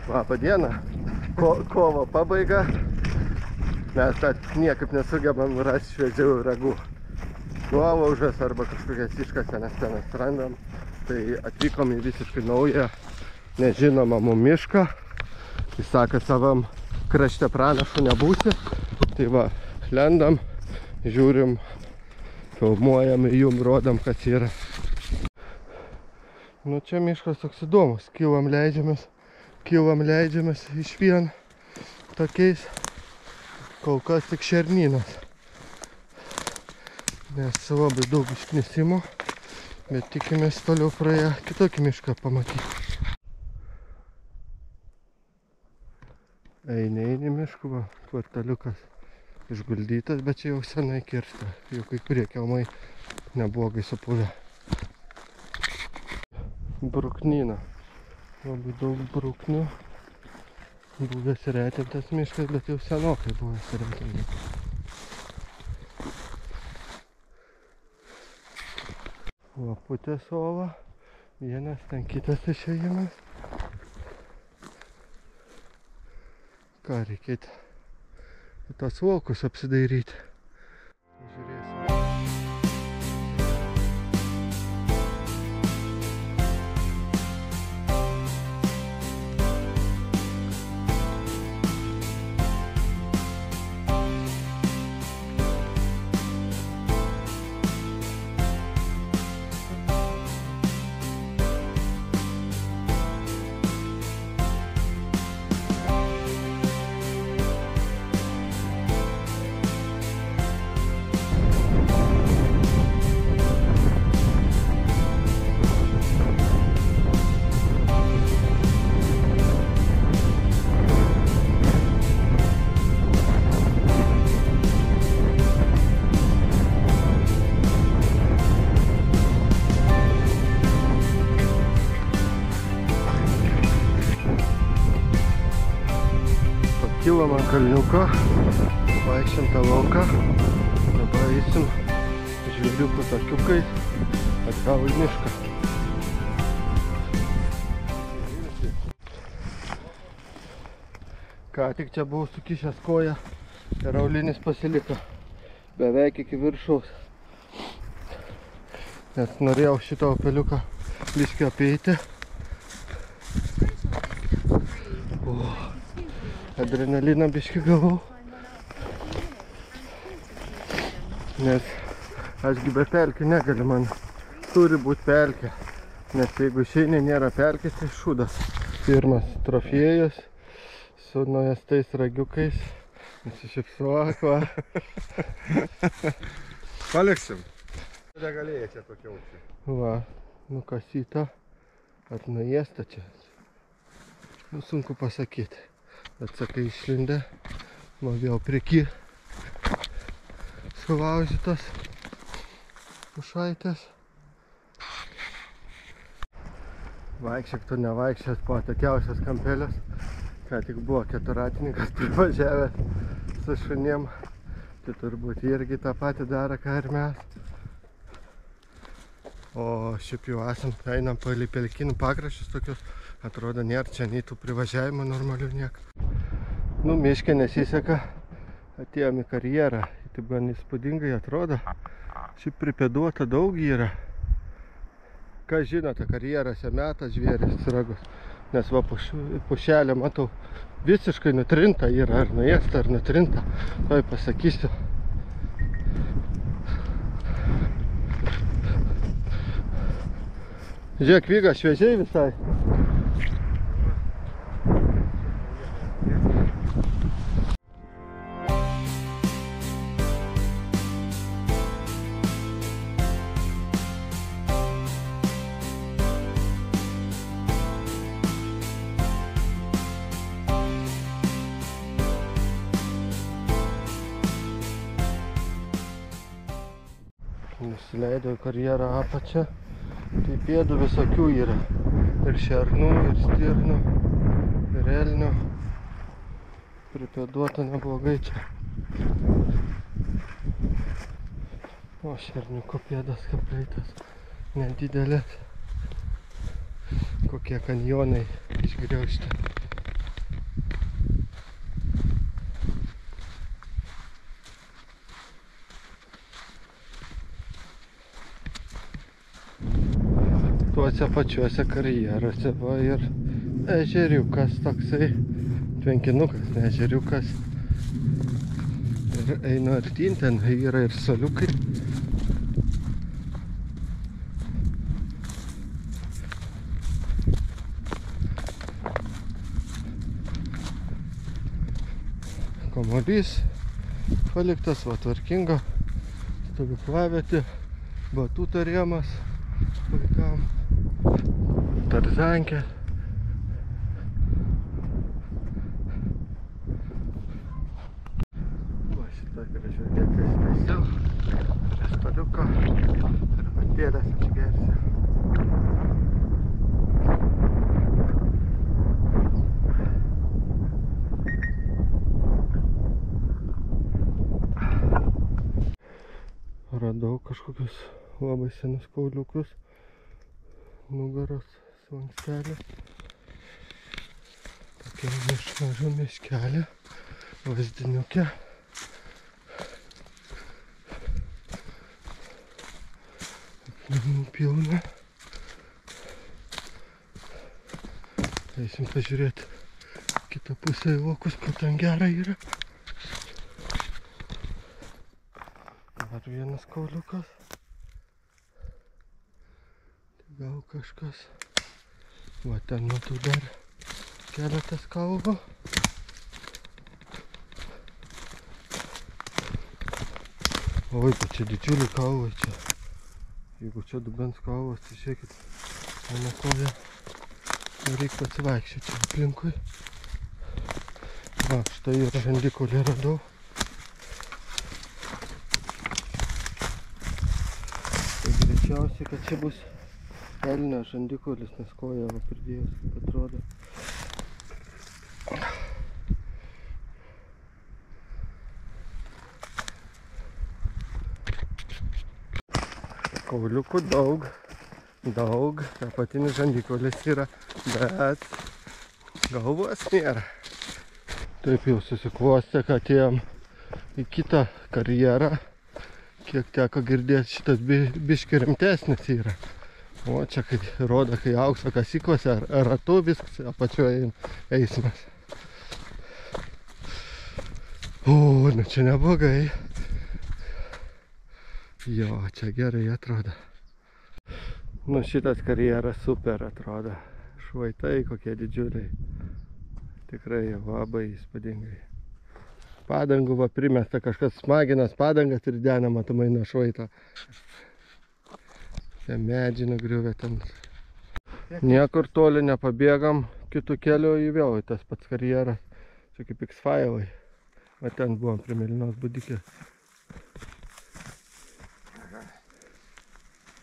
Labą dieną. Kovo pabaiga. Mes niekaip nesugebam rasti šviežių ragų. Nuolaužas arba kažkokias iškasenas tenas randam. Tai atvykom į visiškai naują, nežinomą mum mišką. Jis sako, savam krašte pranašu nebūsi. Tai va, lendam, žiūrim, filmuojam, jum rodam, kas yra. Nu čia miškas toks įdomus. Kylam leidžiamės iš vien tokiais. Kol kas tik šernynas. Nes labai daug išknisimo, bet tikimės toliau praėję kitokį mišką pamatyti. Eini mišku, va, kvartaliukas išguldytas, bet čia jau senai kirsta. Jau kai kurie kelmai neblogai supuvę. Bruknyna. Labai daug bruknių. Buvęs retintas miškas, bet jau senokai buvęs retintas. Laputės ola. Vienas, ten kitas išėjimas. Ką reikėtų tas laukus apsidairyti. Žiūrėsim. Kilom ant kalniuko, vaikščiam tą lauką, dabar eisim žvėriukų takiukais atgal į mišką. Ką tik čia buvau sukišęs koją ir aulinis pasiliko beveik iki viršaus, nes norėjau šitą upeliuką biškį apeiti. Adrenaliną biškį gavau, nes ašgi be pelkių negaliu, man turi būti pelkė, nes jeigu išeini nėra pelkės, tai šūdas. Pirmas trofėjus su nuėstais ragiukais, nusišypsuok, va. Paliksim. Negalėjai čia tokia auksė. Va, nukasyta, ar nuėsta čia, nu sunku pasakyti. Bet sakai išlindę, va vėl prieky sulaužytos pušaitės. Vaikščiak tu nevaikščias po atokiausias kampelės. Ką tik buvo keturratininkas privažiavęs su šunim. Tai turbūt irgi tą patį daro, ką ir mes. O šiaip jau esam, einam palei pelkinų pakraščius tokius. Atrodo, nėra čia nei tų privažiavimų normalių nieko. Nu, miške nesiseka. Atėjom į karjerą. Taip gan įspūdingai atrodo. Šiaip pripėduota daug yra. Ką žinote, karjerose meta žvėris ragus. Nes va pušelė, matau, visiškai nutrinta yra. Ar nuėsta, ar nutrinta. Tuoj pasakysiu. Žiūrėk, Vyga, šviežiai visai. Nusileidau į karjerą apačią, tai pėdų visokių yra. Ir šernų, ir stirnų, ir elnių. Pripėduota neblogai čia. O šerniuko pėdas kapleitas nedidelės. Kokie kanjonai išgriaužti. tuose pačiuose karjeruose va ir ežeriukas toksai, tvenkinukas, ne ežeriukas. Ir einu artyn, ten yra ir soliukai. Kamuolys paliktas, va tvarkinga, stovyklavietė, batuto rėmas vaikam, tarzankė. Va šitą gražią vietą įstaisiau, prie staliuko, arbatėlės atsigersiu. Radau kažkokius labai senus kauliukus, nugaros slankstelė. Tokia maža miškelė, vazdiniukė. Akmenų pilna. Eisim pažiūrėti kitą pusę į laukus, kur ten gera yra. Dar vienas kauliukas. Tai gal kažkas. Va ten matau dar keletas kaulų. Oi, tai čia didžiuliai kaulai čia. Jeigu čia dubens kaulas, tai žiūrėkit, mano koja. Reikia pasivaikščioti aplinkui. Va, štai yra žandikaulį radau. Greičiausiai, kad čia bus elnio žandikaulis, nes koja va pridėjus, kaip atrodo. Kauliukų daug, apatinis žandikaulis yra, bet galvos nėra. Taip jau susiklostė, kad atėjom į kitą karjerą. Kiek teko girdėti, šitas biški rimtesnis yra. O čia kai rodo, kai aukso kasyklose ar ratu viskas apačioje eismas. O, nu čia neblogai. Jo, čia gerai atrodo. Nu šitas karjeras super atrodo. Švaitai kokie didžiuliai. Tikrai labai įspūdingai. Padangų va primesta, kažkas smaginas padangas ir dena matomai nuo švaito. Čia medžiai nugriuvę ten. Niekur toli nepabėgam, kitų kelių į vėl į tas pats karjeras. Čia kaip X-Filai. Va ten buvom prie Mėlynos Budikės.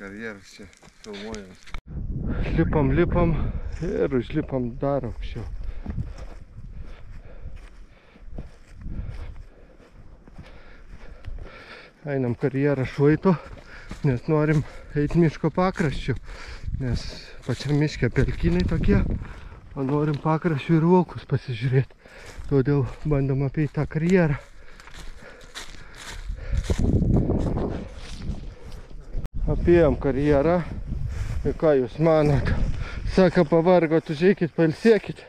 Karjeras čia filmuojamas. Lipam ir užlipam dar aukščiau. Einam karjerą švaito, nes norim eiti miško pakraščių, nes pačiam miške pelkynai tokie, o norim pakraščių ir laukus pasižiūrėti. Todėl bandom apeiti tą karjerą. Apėjom karjerą. Ir ką jūs manot? Sako, pavargot, užeikit, pailsėkit.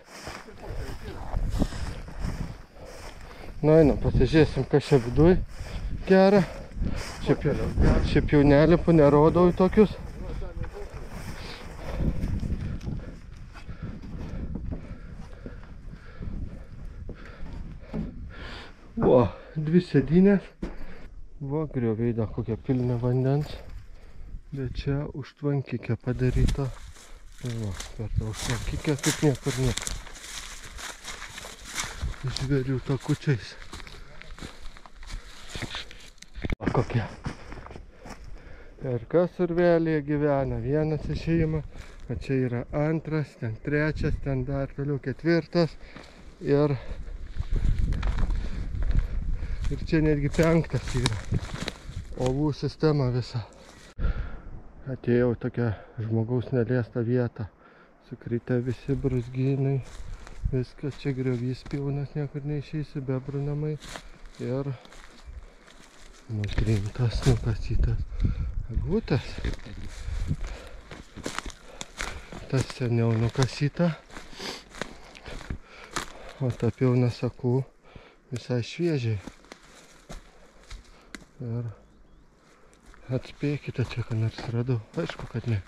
Nu, einam, pasižiūrėsim, kas čia viduj gera. Šiaip jau nelipu, nerodau į tokius. O, dvi sėdynės. Va, grioviai dar kokia pilna vandens. Bet čia užtvankikė padaryta. Va, per tą užtvankikę kaip niekur nieko. Žvėrių takučiais. O kokia. Ir kas urvelėje gyvena, vienas išėjimas, o čia yra antras, ten trečias, ten dar toliau ketvirtas ir čia netgi penktas yra. Olų sistema visa. Atėjau tokią žmogaus neliestą vietą. Sukritę visi brūzgynai. Viskas čia griovys pilnas, niekur neišeisi, bebrų namai. Ir nutrintas, nukasytas eglutės. tas seniau nukasyta. O ta pilna sakų visai šviežiai. Ir atspėkite, čia ką nors radau. Aišku, kad ne.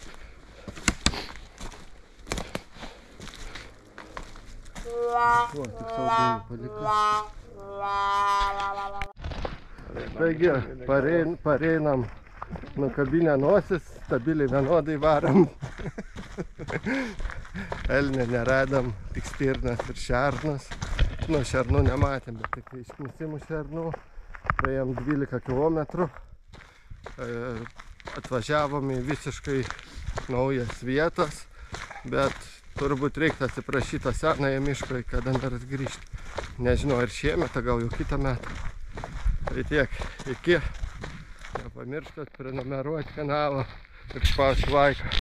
O, tik saugainį palikau. Taigi, pareinam nukabinę nosis, stabiliai vienodai varam. Elnė neradam, tik stirnas ir šernas. Nu, šernų nematėm, bet tik išknisimų šernų. Praėjom 12 kilometrų. Atvažiavom į visiškai naujas vietas, bet turbūt reiktų atsiprašyti senąją mišką, kada nors grįžti. Nežinau, ar šiemet, gal jau kitą metą. Tai tiek, iki. Nepamirštat prenumeruoti kanalą ir spausti laiką.